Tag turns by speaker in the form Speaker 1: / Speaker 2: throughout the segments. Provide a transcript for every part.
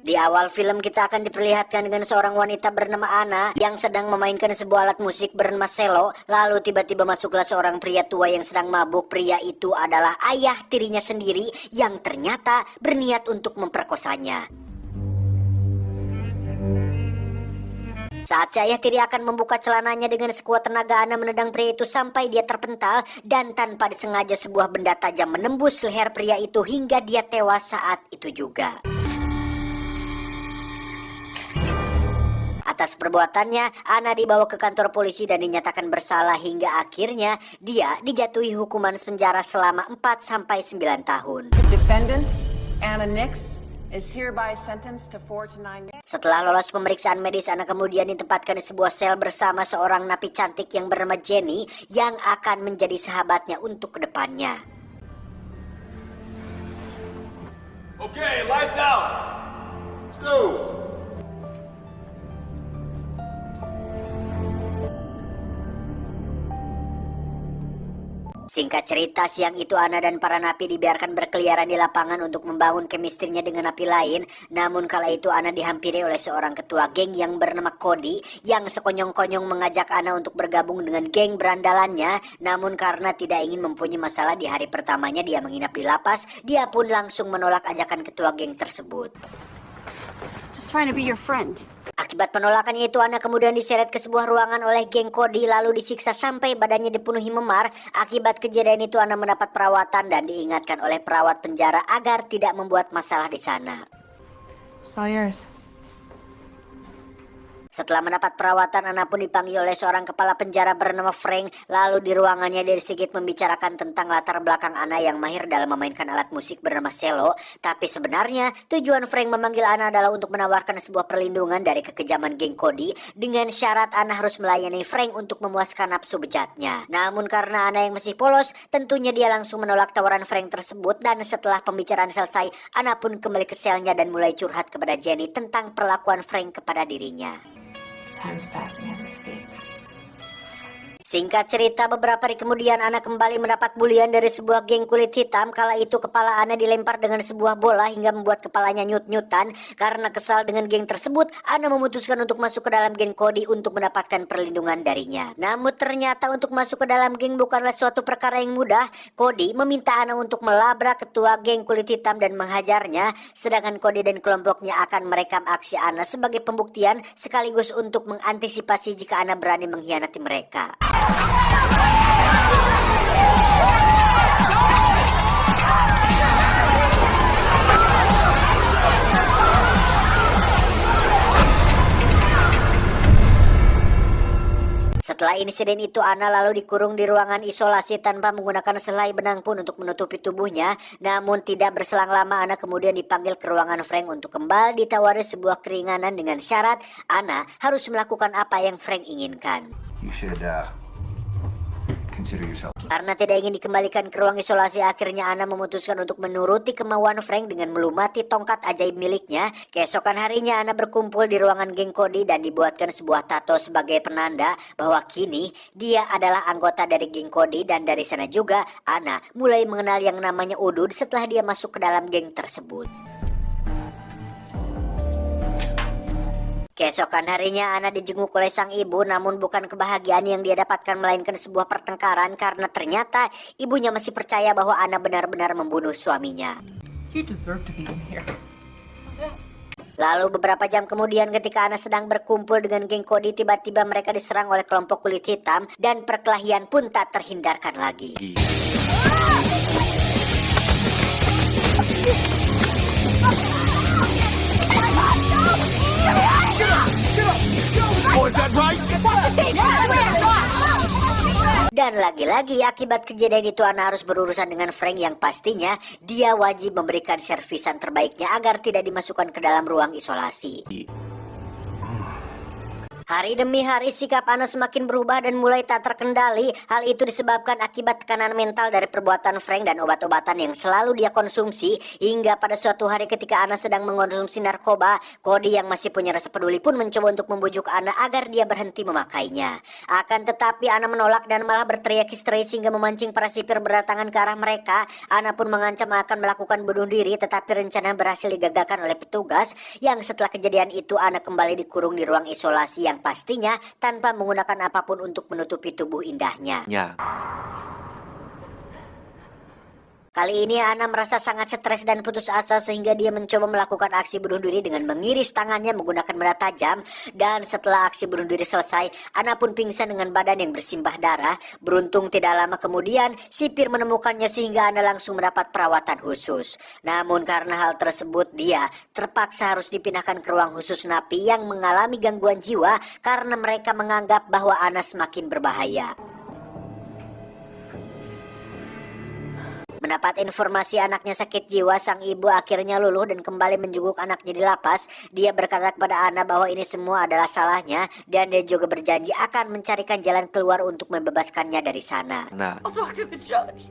Speaker 1: Di awal film kita akan diperlihatkan dengan seorang wanita bernama Ana yang sedang memainkan sebuah alat musik bernama selo. Lalu tiba-tiba masuklah seorang pria tua yang sedang mabuk. Pria itu adalah ayah tirinya sendiri yang ternyata berniat untuk memperkosanya. Saat si ayah tiri akan membuka celananya dengan sekuat tenaga, Ana menendang pria itu sampai dia terpental dan tanpa disengaja sebuah benda tajam menembus leher pria itu hingga dia tewas saat itu juga. Atas perbuatannya, Ana dibawa ke kantor polisi dan dinyatakan bersalah hingga akhirnya dia dijatuhi hukuman penjara selama 4-9 tahun.
Speaker 2: Defendant Anna Nix is hereby sentenced to 4 to 9 years.
Speaker 1: Setelah lolos pemeriksaan medis, Ana kemudian ditempatkan di sebuah sel bersama seorang napi cantik yang bernama Jenny yang akan menjadi sahabatnya untuk kedepannya.
Speaker 3: Okay, lights out. Let's go.
Speaker 1: Singkat cerita, siang itu Ana dan para napi dibiarkan berkeliaran di lapangan untuk membangun kemistrinya dengan napi lain. Namun kala itu Ana dihampiri oleh seorang ketua geng yang bernama Cody yang sekonyong-konyong mengajak Ana untuk bergabung dengan geng berandalannya. Namun karena tidak ingin mempunyai masalah di hari pertamanya dia menginap di lapas, dia pun langsung menolak ajakan ketua geng tersebut.
Speaker 4: Just trying to be your friend.
Speaker 1: Akibat penolakannya itu, Ana kemudian diseret ke sebuah ruangan oleh geng Cody lalu disiksa sampai badannya dipenuhi memar. Akibat kejadian itu Ana mendapat perawatan dan diingatkan oleh perawat penjara agar tidak membuat masalah di sana.
Speaker 4: It's all yours.
Speaker 1: Setelah mendapat perawatan, Ana pun dipanggil oleh seorang kepala penjara bernama Frank. Lalu di ruangannya dia sedikit membicarakan tentang latar belakang Ana yang mahir dalam memainkan alat musik bernama selo. Tapi sebenarnya tujuan Frank memanggil Ana adalah untuk menawarkan sebuah perlindungan dari kekejaman geng Cody dengan syarat Ana harus melayani Frank untuk memuaskan nafsu bejatnya. Namun karena Ana yang masih polos, tentunya dia langsung menolak tawaran Frank tersebut. Dan setelah pembicaraan selesai, Ana pun kembali ke selnya dan mulai curhat kepada Jenny tentang perlakuan Frank kepada dirinya.
Speaker 4: Time's passing as we speak.
Speaker 1: Singkat cerita, beberapa hari kemudian Ana kembali mendapat bulian dari sebuah geng kulit hitam. Kala itu kepala Ana dilempar dengan sebuah bola hingga membuat kepalanya nyut-nyutan. Karena kesal dengan geng tersebut, Ana memutuskan untuk masuk ke dalam geng Cody untuk mendapatkan perlindungan darinya. Namun ternyata untuk masuk ke dalam geng bukanlah suatu perkara yang mudah. Cody meminta Ana untuk melabrak ketua geng kulit hitam dan menghajarnya. Sedangkan Cody dan kelompoknya akan merekam aksi Ana sebagai pembuktian sekaligus untuk mengantisipasi jika Ana berani mengkhianati mereka. Setelah insiden itu, Ana lalu dikurung di ruangan isolasi tanpa menggunakan selai benang pun untuk menutupi tubuhnya. Namun tidak berselang lama Ana kemudian dipanggil ke ruangan Frank untuk kembali ditawari sebuah keringanan dengan syarat Ana harus melakukan apa yang Frank inginkan.
Speaker 5: You should consider yourself.
Speaker 1: Karena tidak ingin dikembalikan ke ruang isolasi, akhirnya Ana memutuskan untuk menuruti kemauan Frank dengan melumati tongkat ajaib miliknya. Keesokan harinya Ana berkumpul di ruangan geng Cody dan dibuatkan sebuah tato sebagai penanda bahwa kini dia adalah anggota dari geng Cody. Dan dari sana juga Ana mulai mengenal yang namanya Udud setelah dia masuk ke dalam geng tersebut. Keesokan harinya Ana dijenguk oleh sang ibu, namun bukan kebahagiaan yang dia dapatkan melainkan sebuah pertengkaran karena ternyata ibunya masih percaya bahwa Ana benar-benar membunuh suaminya.
Speaker 2: You deserve to be in here.
Speaker 1: Lalu beberapa jam kemudian ketika Ana sedang berkumpul dengan geng Cody, tiba-tiba mereka diserang oleh kelompok kulit hitam dan perkelahian pun tak terhindarkan lagi. Dan lagi-lagi akibat kejadian itu Ana harus berurusan dengan Frank yang pastinya dia wajib memberikan servisan terbaiknya agar tidak dimasukkan ke dalam ruang isolasi. Hari demi hari sikap Ana semakin berubah dan mulai tak terkendali. Hal itu disebabkan akibat tekanan mental dari perbuatan Frank dan obat-obatan yang selalu dia konsumsi. Hingga pada suatu hari ketika Ana sedang mengonsumsi narkoba, Cody yang masih punya rasa peduli pun mencoba untuk membujuk Ana agar dia berhenti memakainya. Akan tetapi Ana menolak dan malah berteriak histeris hingga memancing para sipir berdatangan ke arah mereka. Ana pun mengancam akan melakukan bunuh diri, tetapi rencana berhasil digagalkan oleh petugas. Yang setelah kejadian itu Ana kembali dikurung di ruang isolasi yang pastinya tanpa menggunakan apapun untuk menutupi tubuh indahnya.
Speaker 6: Ya.
Speaker 1: Kali ini Ana merasa sangat stres dan putus asa sehingga dia mencoba melakukan aksi bunuh diri dengan mengiris tangannya menggunakan benda tajam. Dan setelah aksi bunuh diri selesai, Ana pun pingsan dengan badan yang bersimbah darah. Beruntung tidak lama kemudian sipir menemukannya sehingga Ana langsung mendapat perawatan khusus. Namun karena hal tersebut dia terpaksa harus dipindahkan ke ruang khusus napi yang mengalami gangguan jiwa karena mereka menganggap bahwa Ana semakin berbahaya. Mendapat informasi anaknya sakit jiwa, sang ibu akhirnya luluh dan kembali menjenguk anaknya di lapas. Dia berkata kepada Ana bahwa ini semua adalah salahnya dan dia juga berjanji akan mencarikan jalan keluar untuk membebaskannya dari sana.
Speaker 6: Nah,
Speaker 4: I'll talk to the judge.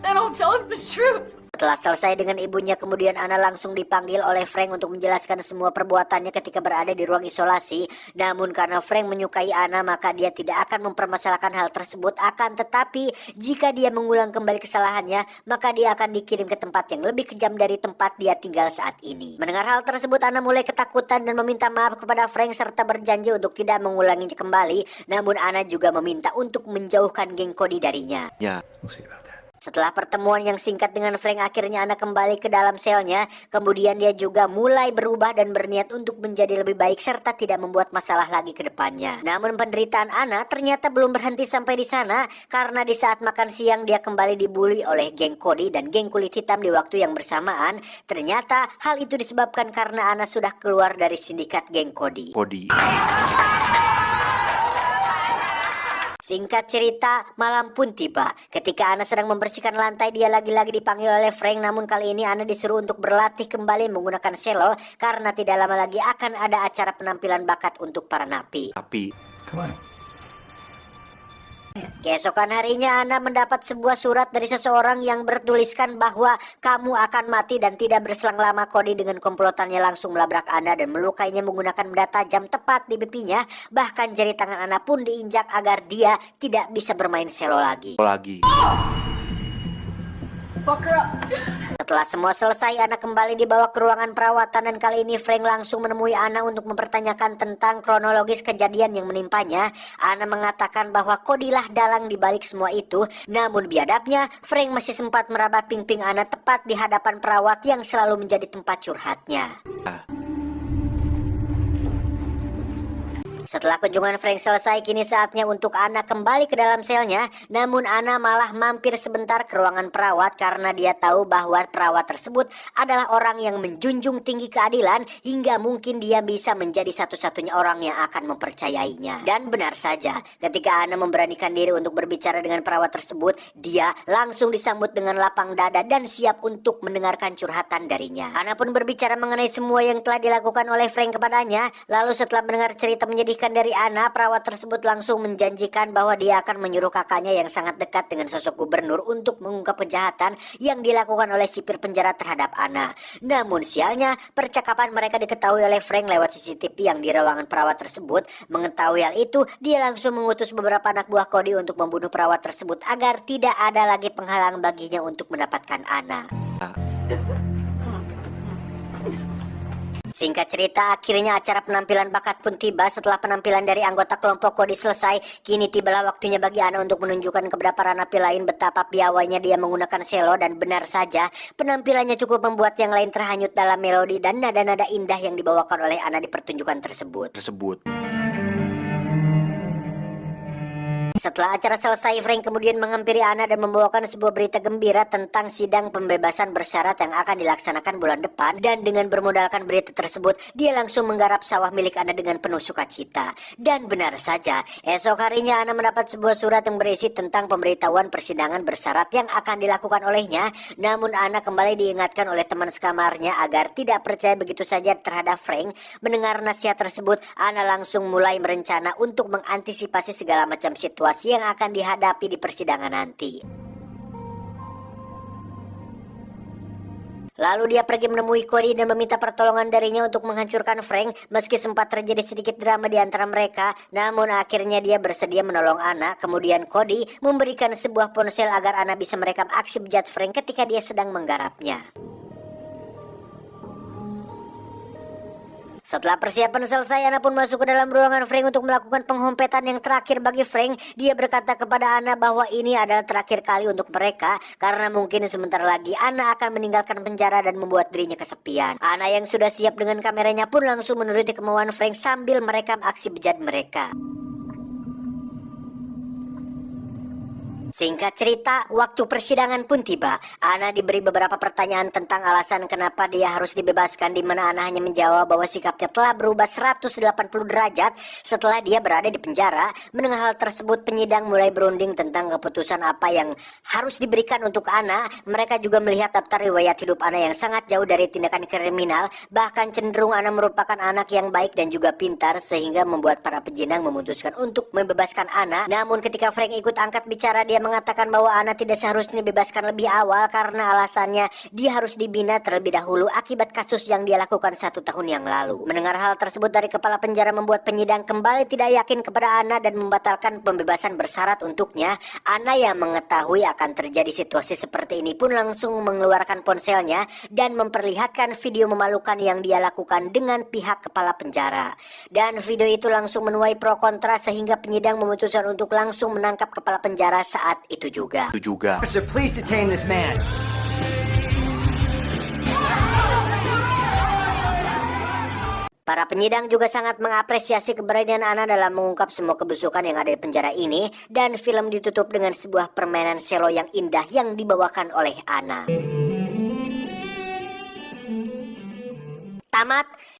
Speaker 4: And I'll tell him the truth.
Speaker 1: Setelah selesai dengan ibunya, kemudian Ana langsung dipanggil oleh Frank untuk menjelaskan semua perbuatannya ketika berada di ruang isolasi. Namun karena Frank menyukai Ana, maka dia tidak akan mempermasalahkan hal tersebut. Akan tetapi jika dia mengulang kembali kesalahannya, maka dia akan dikirim ke tempat yang lebih kejam dari tempat dia tinggal saat ini. Mendengar hal tersebut, Ana mulai ketakutan dan meminta maaf kepada Frank serta berjanji untuk tidak mengulanginya kembali. Namun Ana juga meminta untuk menjauhkan geng Cody darinya.
Speaker 6: ya.
Speaker 5: We'll see about that.
Speaker 1: Setelah pertemuan yang singkat dengan Frank, akhirnya Ana kembali ke dalam selnya. Kemudian dia juga mulai berubah dan berniat untuk menjadi lebih baik serta tidak membuat masalah lagi ke depannya. Namun penderitaan Ana ternyata belum berhenti sampai di sana, karena di saat makan siang dia kembali dibully oleh geng Cody dan geng kulit hitam di waktu yang bersamaan. Ternyata hal itu disebabkan karena Ana sudah keluar dari sindikat geng Cody.
Speaker 6: Cody.
Speaker 1: Singkat cerita, malam pun tiba. Ketika Ana sedang membersihkan lantai, dia lagi-lagi dipanggil oleh Frank. Namun kali ini Ana disuruh untuk berlatih kembali menggunakan selo karena tidak lama lagi akan ada acara penampilan bakat untuk para napi.
Speaker 6: Tapi
Speaker 5: Come on.
Speaker 1: Keesokan harinya Ana mendapat sebuah surat dari seseorang yang bertuliskan bahwa kamu akan mati, dan tidak berselang lama Cody dengan komplotannya langsung melabrak Ana dan melukainya menggunakan benda tajam tepat di pipinya. Bahkan jari tangan Ana pun diinjak agar dia tidak bisa bermain selo lagi.
Speaker 2: Fuck her up.
Speaker 1: Setelah semua selesai, Ana kembali dibawa ke ruangan perawatan dan kali ini Frank langsung menemui Ana untuk mempertanyakan tentang kronologis kejadian yang menimpanya. Ana mengatakan bahwa Cody lah dalang dibalik semua itu. Namun biadabnya, Frank masih sempat meraba pingping Ana tepat di hadapan perawat yang selalu menjadi tempat curhatnya. Setelah kunjungan Frank selesai, kini saatnya untuk Ana kembali ke dalam selnya. Namun Ana malah mampir sebentar ke ruangan perawat karena dia tahu bahwa perawat tersebut adalah orang yang menjunjung tinggi keadilan hingga mungkin dia bisa menjadi satu-satunya orang yang akan mempercayainya. Dan benar saja, ketika Ana memberanikan diri untuk berbicara dengan perawat tersebut, dia langsung disambut dengan lapang dada dan siap untuk mendengarkan curhatan darinya. Ana pun berbicara mengenai semua yang telah dilakukan oleh Frank kepadanya. Lalu setelah mendengar cerita menyedihkan dari Ana, perawat tersebut langsung menjanjikan bahwa dia akan menyuruh kakaknya yang sangat dekat dengan sosok gubernur untuk mengungkap kejahatan yang dilakukan oleh sipir penjara terhadap Ana. Namun sialnya, percakapan mereka diketahui oleh Frank lewat CCTV yang di ruangan perawat tersebut. Mengetahui hal itu, dia langsung mengutus beberapa anak buah Cody untuk membunuh perawat tersebut agar tidak ada lagi penghalang baginya untuk mendapatkan Ana. Singkat cerita, akhirnya acara penampilan bakat pun tiba. Setelah penampilan dari anggota kelompok Cody selesai, kini tibalah waktunya bagi Ana untuk menunjukkan kepada para napi lain betapa piawainya dia menggunakan selo. Dan benar saja, penampilannya cukup membuat yang lain terhanyut dalam melodi dan nada-nada indah yang dibawakan oleh Ana di pertunjukan tersebut. Setelah acara selesai, Frank kemudian menghampiri Anna dan membawakan sebuah berita gembira tentang sidang pembebasan bersyarat yang akan dilaksanakan bulan depan. Dan dengan bermodalkan berita tersebut, dia langsung menggarap sawah milik Anna dengan penuh sukacita. Dan benar saja, esok harinya Anna mendapat sebuah surat yang berisi tentang pemberitahuan persidangan bersyarat yang akan dilakukan olehnya. Namun Anna kembali diingatkan oleh teman sekamarnya agar tidak percaya begitu saja terhadap Frank. Mendengar nasihat tersebut, Anna langsung mulai merencana untuk mengantisipasi segala macam situasi yang akan dihadapi di persidangan nanti. Lalu dia pergi menemui Cody dan meminta pertolongan darinya untuk menghancurkan Frank. Meski sempat terjadi sedikit drama di antara mereka, namun akhirnya dia bersedia menolong Anna. Kemudian Cody memberikan sebuah ponsel agar Anna bisa merekam aksi bejat Frank ketika dia sedang menggarapnya. Setelah persiapan selesai, Anna pun masuk ke dalam ruangan Frank untuk melakukan penghompetan yang terakhir bagi Frank. Dia berkata kepada Anna bahwa ini adalah terakhir kali untuk mereka, karena mungkin sebentar lagi Anna akan meninggalkan penjara dan membuat dirinya kesepian. Anna yang sudah siap dengan kameranya pun langsung menuruti kemauan Frank sambil merekam aksi bejat mereka. Singkat cerita, waktu persidangan pun tiba. Anna diberi beberapa pertanyaan tentang alasan kenapa dia harus dibebaskan, di mana Anna hanya menjawab bahwa sikapnya telah berubah 180 derajat setelah dia berada di penjara. Mendengar hal tersebut, penyidang mulai berunding tentang keputusan apa yang harus diberikan untuk Anna. Mereka juga melihat daftar riwayat hidup Anna yang sangat jauh dari tindakan kriminal. Bahkan cenderung Anna merupakan anak yang baik dan juga pintar, sehingga membuat para penyidang memutuskan untuk membebaskan Anna. Namun ketika Frank ikut angkat bicara, dia mengatakan bahwa Anna tidak seharusnya dibebaskan lebih awal karena alasannya dia harus dibina terlebih dahulu akibat kasus yang dia lakukan 1 tahun yang lalu. Mendengar hal tersebut dari kepala penjara membuat penyidang kembali tidak yakin kepada Anna dan membatalkan pembebasan bersyarat untuknya. Anna yang mengetahui akan terjadi situasi seperti ini pun langsung mengeluarkan ponselnya dan memperlihatkan video memalukan yang dia lakukan dengan pihak kepala penjara. Dan video itu langsung menuai pro kontra sehingga penyidang memutuskan untuk langsung menangkap kepala penjara saat itu juga.
Speaker 6: Officer, please detain this man.
Speaker 1: Para penyidang juga sangat mengapresiasi keberanian Anna dalam mengungkap semua kebusukan yang ada di penjara ini, dan film ditutup dengan sebuah permainan selo yang indah yang dibawakan oleh Anna. Tamat.